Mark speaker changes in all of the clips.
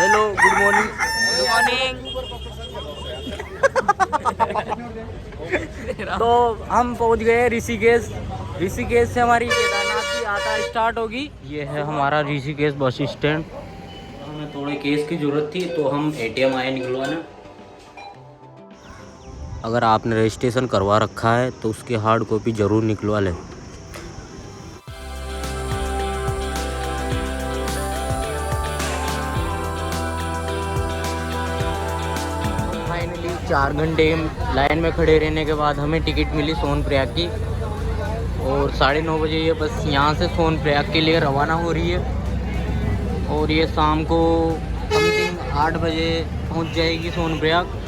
Speaker 1: Hello, good morning.
Speaker 2: Good morning.
Speaker 1: तो हम पहुंच गए ऋषिकेश। ऋषिकेश से हमारी केदारनाथ की यात्रा स्टार्ट होगी। ये है हमारा ऋषिकेश बस स्टैंड। हमें थोड़े केस की ज़रूरत थी तो हम एटीएम आए निकलवाना। अगर आपने रजिस्ट्रेशन करवा रखा है तो उसकी हार्ड कॉपी ज़रूर निकलवा लें। फाइनली 4 घंटे लाइन में खड़े रहने के बाद हमें टिकट मिली सोनप्रयाग की, और 9:30 बजे ये बस यहाँ से सोनप्रयाग के लिए रवाना हो रही है, और ये शाम को समथिंग 8 बजे पहुँच जाएगी सोनप्रयाग।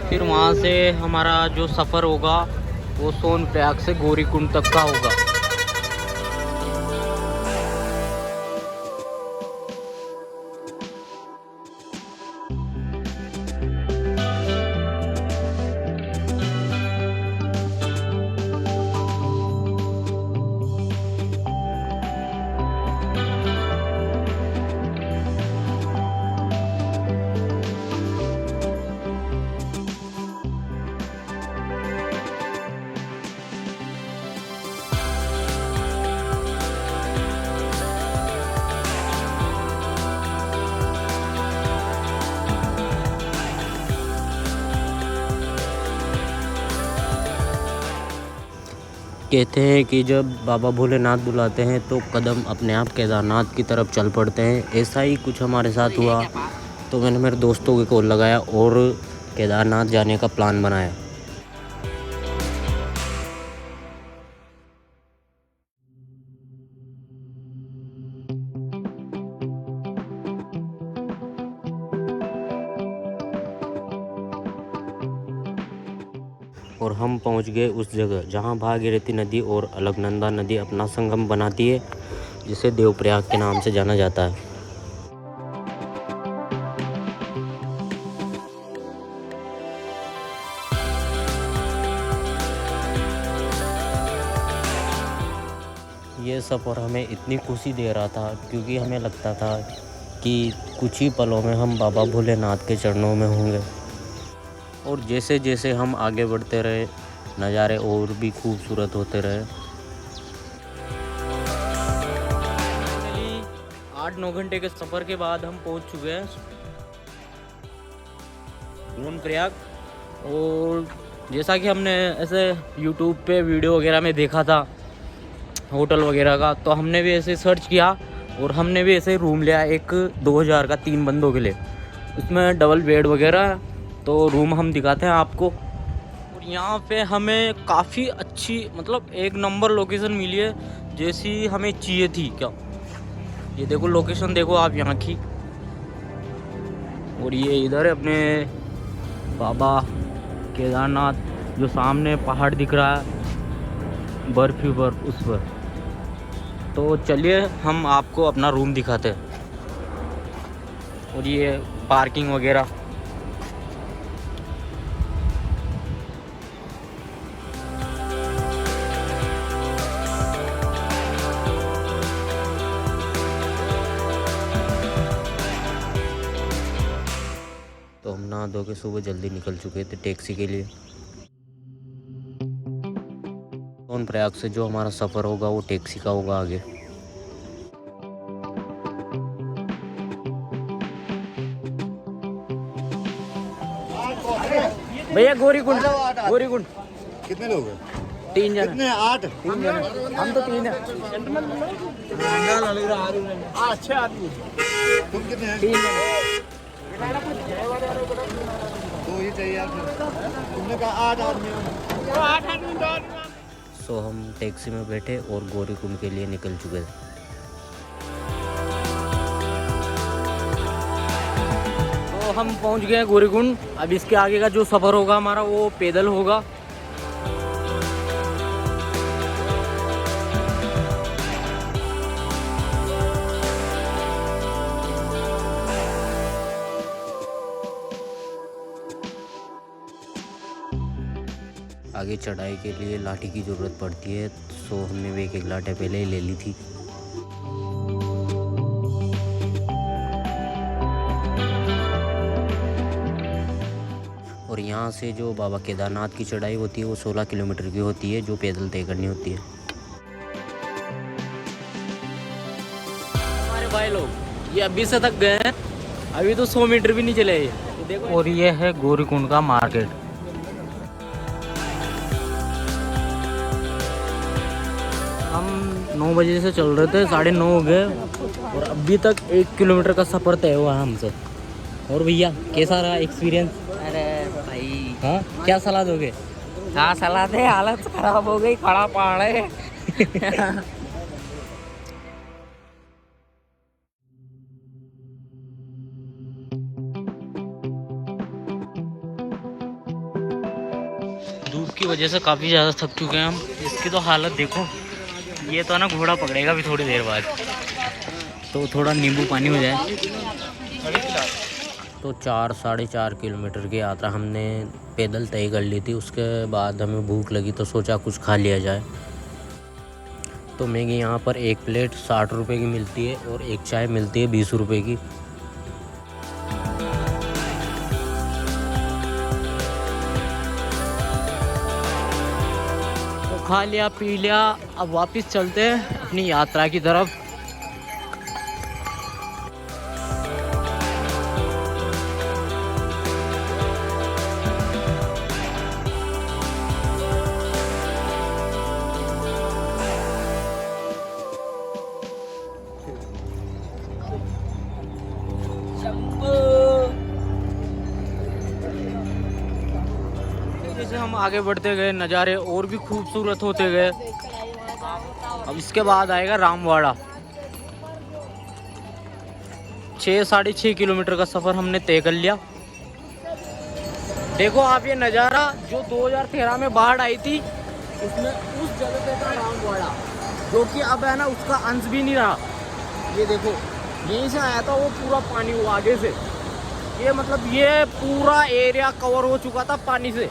Speaker 1: फिर वहाँ से हमारा जो सफ़र होगा वो सोनप्रयाग से गौरीकुंड तक का होगा। कहते हैं कि जब बाबा भोलेनाथ बुलाते हैं तो कदम अपने आप केदारनाथ की तरफ चल पड़ते हैं। ऐसा ही कुछ हमारे साथ हुआ, तो मैंने मेरे दोस्तों को कॉल लगाया और केदारनाथ जाने का प्लान बनाया। और हम पहुंच गए उस जगह जहां भागीरथी नदी और अलकनंदा नदी अपना संगम बनाती है, जिसे देवप्रयाग के नाम से जाना जाता है। ये सफ़र हमें इतनी खुशी दे रहा था क्योंकि हमें लगता था कि कुछ ही पलों में हम बाबा भोलेनाथ के चरणों में होंगे। और जैसे जैसे हम आगे बढ़ते रहे, नज़ारे और भी खूबसूरत होते रहे। 8-9 घंटे के सफ़र के बाद हम पहुंच चुके हैं सोनप्रयाग। और जैसा कि हमने ऐसे यूट्यूब पे वीडियो वगैरह में देखा था होटल वगैरह का, तो हमने भी ऐसे सर्च किया और हमने भी ऐसे रूम लिया एक 2000 का 3 बंदों के लिए। उसमें डबल बेड वगैरह, तो रूम हम दिखाते हैं आपको। और यहाँ पे हमें काफ़ी अच्छी मतलब एक नंबर लोकेशन मिली है, जैसी हमें चाहिए थी। क्या ये देखो लोकेशन देखो आप यहाँ की। और ये इधर है अपने बाबा केदारनाथ, जो सामने पहाड़ दिख रहा है बर्फ ही बर्फ उस पर। तो चलिए हम आपको अपना रूम दिखाते हैं। और ये पार्किंग वगैरह। तो हम नहा धो के सुबह जल्दी निकल चुके थे टैक्सी के लिए। सोनप्रयाग से जो हमारा सफ़र होगा वो टैक्सी का होगा आगे। भैया गौरीकुंड
Speaker 3: कितने लोग हैं?
Speaker 1: 3 जन।
Speaker 3: कितने? 8?
Speaker 1: 3 जन हम तो 3 हैं।
Speaker 3: अच्छे आदमी। तुम कितने हैं?
Speaker 1: 3 जन।
Speaker 3: तो ये चाहिए आपको। तुमने कहा 8 आदमी हो। 8 आदमी।
Speaker 1: सो हम टैक्सी में बैठे और गौरीकुंड के लिए निकल चुके थे। तो हम पहुंच गए गौरीकुंड। अब इसके आगे का जो सफ़र होगा हमारा वो पैदल होगा। आगे चढ़ाई के लिए लाठी की ज़रूरत पड़ती है, सो हमने भी एक लाठी पहले ही ले ली थी। और यहाँ से जो बाबा केदारनाथ की चढ़ाई होती है वो 16 किलोमीटर की होती है, जो पैदल तय करनी होती है। हमारे भाई लोग ये अभी से थक गए हैं, अभी तो 100 मीटर भी नहीं चले ये देखो। और ये है गौरीकुंड का मार्केट। हम 9 बजे से चल रहे थे, 9:30 हो गए और अभी तक 1 किलोमीटर का सफ़र तय हुआ है हमसे। और भैया कैसा रहा एक्सपीरियंस?
Speaker 2: अरे भाई,
Speaker 1: हाँ, क्या सलाह दोगे?
Speaker 2: हाँ सलाह दे, हालत खराब हो गई, खड़ा पहाड़ है।
Speaker 1: धूप की वजह से काफ़ी ज़्यादा थक चुके हैं हम। इसकी तो हालत देखो, ये तो ना घोड़ा पकड़ेगा भी थोड़ी देर बाद, तो थोड़ा नींबू पानी हो जाए। तो 4-4.5 किलोमीटर की यात्रा हमने पैदल तय कर ली थी। उसके बाद हमें भूख लगी तो सोचा कुछ खा लिया जाए। तो मैगी यहाँ पर एक प्लेट 60 रुपये की मिलती है और एक चाय मिलती है 20 रुपये की। तो खा लिया पी लिया, अब वापस चलते हैं अपनी यात्रा की तरफ। जैसे हम आगे बढ़ते गए नज़ारे और भी खूबसूरत होते गए। अब इसके बाद आएगा रामवाड़ा। 6-6.5 किलोमीटर का सफ़र हमने तय कर लिया। देखो आप ये नज़ारा, जो 2013 में बाढ़ आई थी उसमें उस जगह पे था रामवाड़ा, जो कि अब है ना उसका अंश भी नहीं रहा। ये देखो यहीं से आया था वो पूरा पानी, वो आगे से ये मतलब ये पूरा एरिया कवर हो चुका था पानी से।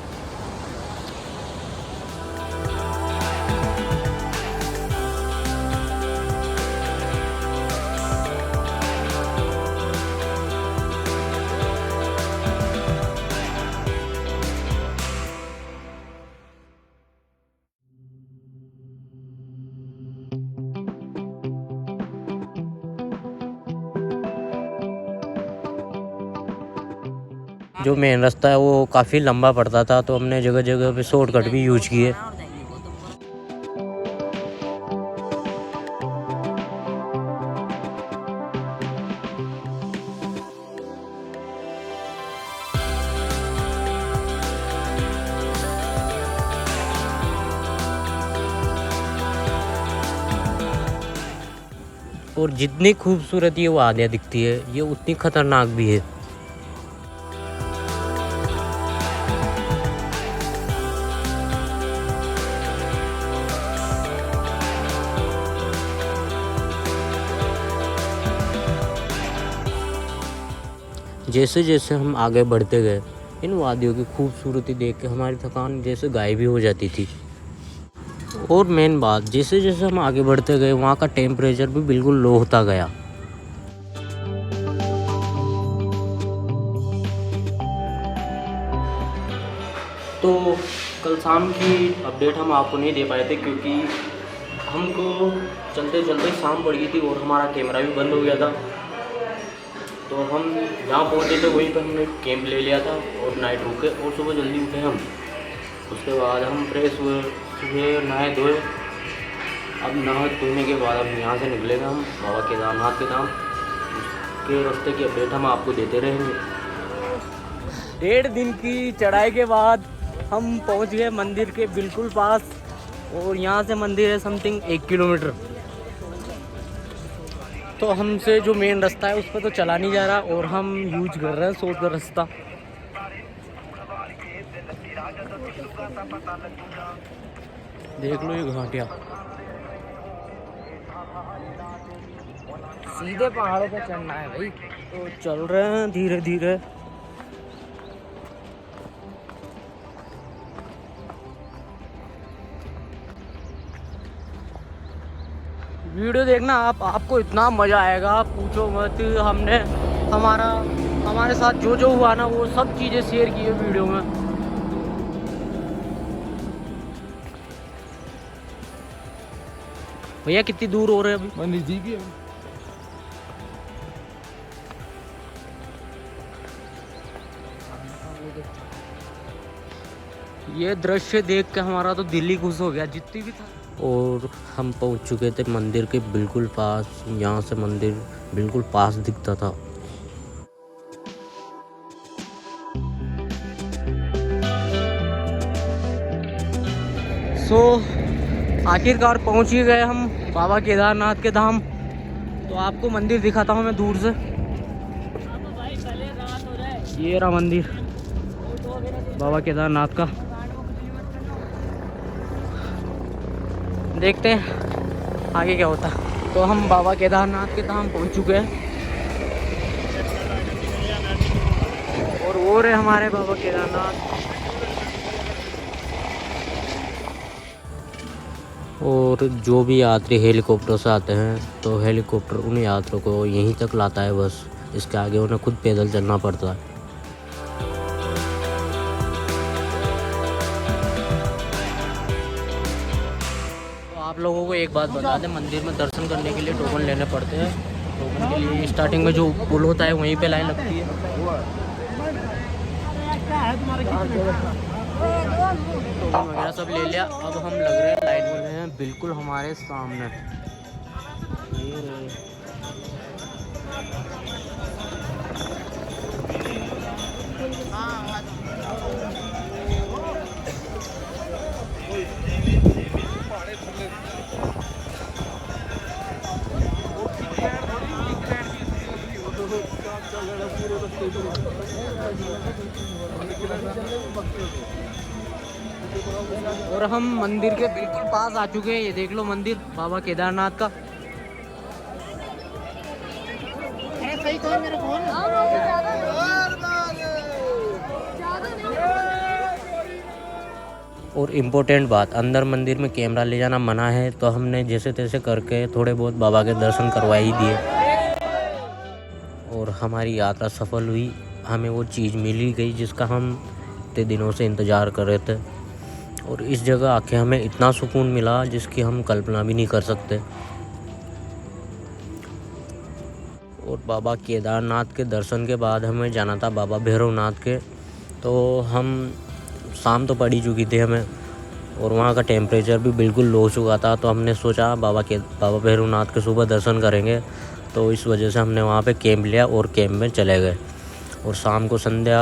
Speaker 1: जो मेन रास्ता है वो काफ़ी लंबा पड़ता था, तो हमने जगह जगह पे शॉर्टकट भी यूज किए। और जितनी खूबसूरती है वो आगे दिखती है, ये उतनी खतरनाक भी है। जैसे जैसे हम आगे बढ़ते गए, इन वादियों की खूबसूरती देख के हमारी थकान जैसे गायब भी हो जाती थी। और मेन बात, जैसे जैसे हम आगे बढ़ते गए वहाँ का टेम्परेचर भी बिल्कुल लो होता गया। तो कल शाम की अपडेट हम आपको नहीं दे पाए थे, क्योंकि हमको चलते चलते शाम पड़ गई थी और हमारा कैमरा भी बंद हो गया था। तो हम जहाँ पहुँचे थे वहीं पर हमने कैंप ले लिया था और नाइट रुके और सुबह जल्दी उठे हम। उसके बाद हम फ्रेश हुए, सुबह नहाए धोए। अब नहा धोने के बाद अब यहाँ से निकलेंगे हम बाबा केदारनाथ के धाम। उसके रास्ते की अपडेट हम आपको देते रहेंगे। 1.5 दिन की चढ़ाई के बाद हम पहुँच गए मंदिर के बिल्कुल पास, और यहाँ से मंदिर है समथिंग 1 किलोमीटर। तो हमसे जो मेन रास्ता है उस पर तो चला नहीं जा रहा और हम यूज कर रहे हैं सोच का रास्ता। देख लो ये घाटियाँ,
Speaker 2: सीधे पहाड़ों पर चढ़ना है भाई।
Speaker 1: तो चल रहे हैं धीरे धीरे। वीडियो देखना आपको इतना मज़ा आएगा, पूछो मत। हमने हमारा हमारे साथ जो जो हुआ ना वो सब चीज़ें शेयर की है वीडियो में। भैया कितनी दूर हो रहे हैं अभी?
Speaker 3: नजदीक ही है।
Speaker 1: ये दृश्य देख के हमारा तो दिल ही खुश हो गया जितनी भी था। और हम पहुंच चुके थे मंदिर के बिल्कुल पास। यहाँ से मंदिर बिल्कुल पास दिखता था। आखिरकार पहुंच ही गए हम बाबा केदारनाथ के धाम। तो आपको मंदिर दिखाता हूँ मैं दूर से। ये रहा मंदिर बाबा केदारनाथ का। देखते हैं आगे क्या होता है। तो हम बाबा केदारनाथ के धाम पहुंच चुके हैं और वो रहे हमारे बाबा केदारनाथ। और जो भी यात्री हेलीकॉप्टर से आते हैं तो हेलीकॉप्टर उन यात्रियों को यहीं तक लाता है बस। इसके आगे उन्हें खुद पैदल चलना पड़ता है। तो आप लोगों को एक बात बता दें, मंदिर में दर्शन करने के लिए टोकन लेने पड़ते हैं। टोकन के लिए स्टार्टिंग में जो पुल होता है वहीं पे लाइन लगती है। टोकन वगैरह सब ले लिया। अब हम लग रहे हैं लाइन में हैं बिल्कुल हमारे सामने। ये रहे। और हम मंदिर के बिल्कुल पास आ चुके हैं। ये देख लो मंदिर बाबा केदारनाथ का। और इम्पोर्टेंट बात, अंदर मंदिर में कैमरा ले जाना मना है। तो हमने जैसे तैसे करके थोड़े बहुत बाबा के दर्शन करवा ही दिए और हमारी यात्रा सफल हुई। हमें वो चीज़ मिल ही गई जिसका हम इतने दिनों से इंतज़ार कर रहे थे। और इस जगह आके हमें इतना सुकून मिला जिसकी हम कल्पना भी नहीं कर सकते। और बाबा केदारनाथ के दर्शन के बाद हमें जाना था बाबा भैरवनाथ के। तो हम शाम तो पड़ ही चुकी थी हमें और वहाँ का टेम्परेचर भी बिल्कुल लो हो चुका था। तो हमने सोचा बाबा भैरवनाथ के सुबह दर्शन करेंगे। तो इस वजह से हमने वहाँ पे कैंप लिया और कैंप में चले गए। और शाम को संध्या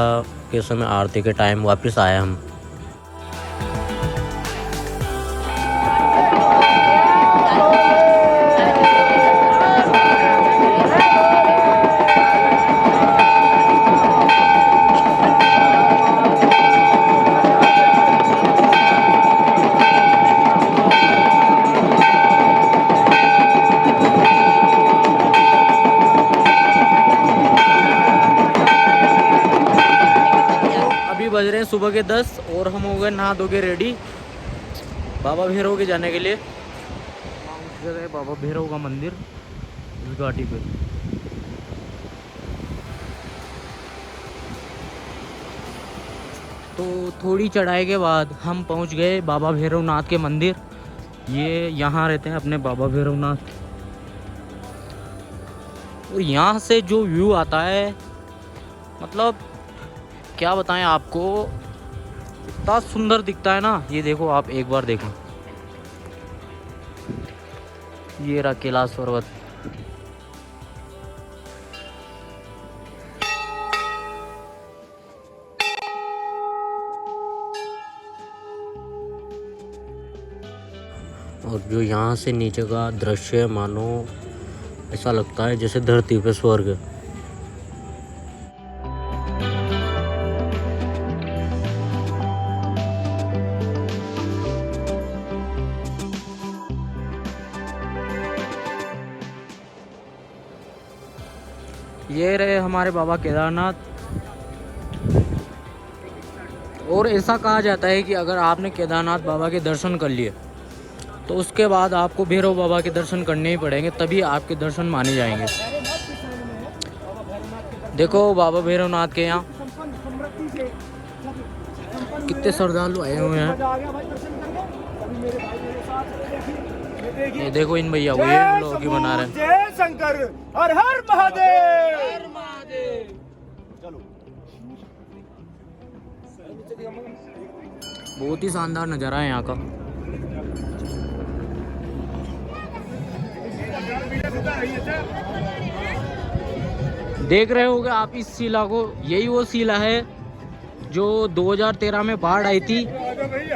Speaker 1: के समय आरती के टाइम वापस आए हम। बज रहे हैं सुबह के 10 और हम हो गए नहा धो के रेडी बाबा भैरव के जाने के लिए। उस जगह बाबा भैरव का मंदिर इस घाटी पे। तो थोड़ी चढ़ाई के बाद हम पहुंच गए बाबा भैरवनाथ के मंदिर। ये यहाँ रहते हैं अपने बाबा भैरवनाथ। और यहाँ से जो व्यू आता है मतलब क्या बताएं आपको, इतना सुंदर दिखता है ना। ये देखो आप एक बार देखो, ये रहा कैलाश पर्वत। और जो यहाँ से नीचे का दृश्य मानो ऐसा लगता है जैसे धरती पे स्वर्ग। ये रहे हमारे बाबा केदारनाथ। और ऐसा कहा जाता है कि अगर आपने केदारनाथ बाबा के दर्शन कर लिए तो उसके बाद आपको भैरव बाबा के दर्शन करने ही पड़ेंगे, तभी आपके दर्शन माने जाएंगे। देखो बाबा भैरवनाथ के यहाँ कितने श्रद्धालु आए हुए हैं। ये देखो इन भैया को ये लोग की बना रहे हैं।
Speaker 3: जय शंकर, हर हर महादेव। चलो
Speaker 1: बहुत ही शानदार नज़ारा है यहाँ का। देख रहे होगे आप इस शिला को, यही वो शिला है जो 2013 में बाढ़ आई थी,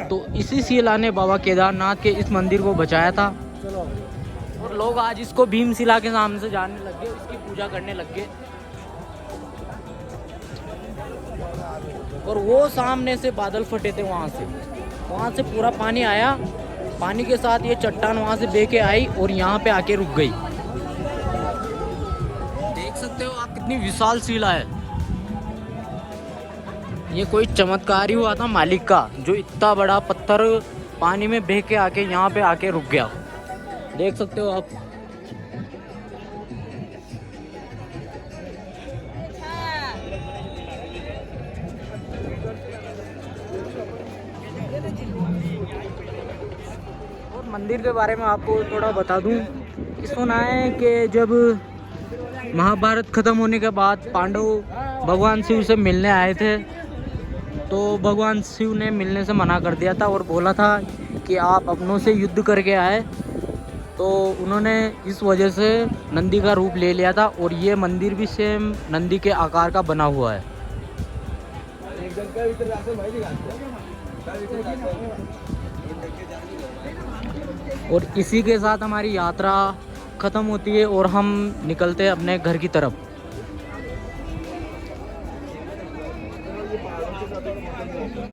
Speaker 1: तो इसी शिला ने बाबा केदारनाथ के इस मंदिर को बचाया था। और लोग आज इसको भीमशिला के नाम से जानने लग गए, इसकी पूजा करने लग गए। और वो सामने से बादल फटे थे, वहाँ से पूरा पानी आया, पानी के साथ ये चट्टान वहाँ से बह के आई और यहाँ पे आके रुक गई। देख सकते हो आप कितनी विशाल शिला है। ये कोई चमत्कार ही हुआ था मालिक का, जो इतना बड़ा पत्थर पानी में बह के आके यहाँ पे आके रुक गया। देख सकते हो आप। और मंदिर के बारे में आपको थोड़ा बता दूं, सुना है कि जब महाभारत खत्म होने के बाद पांडव भगवान शिव से मिलने आए थे, तो भगवान शिव ने मिलने से मना कर दिया था और बोला था कि आप अपनों से युद्ध करके आए। तो उन्होंने इस वजह से नंदी का रूप ले लिया था और ये मंदिर भी सेम नंदी के आकार का बना हुआ है। और इसी के साथ हमारी यात्रा ख़त्म होती है और हम निकलते हैं अपने घर की तरफ।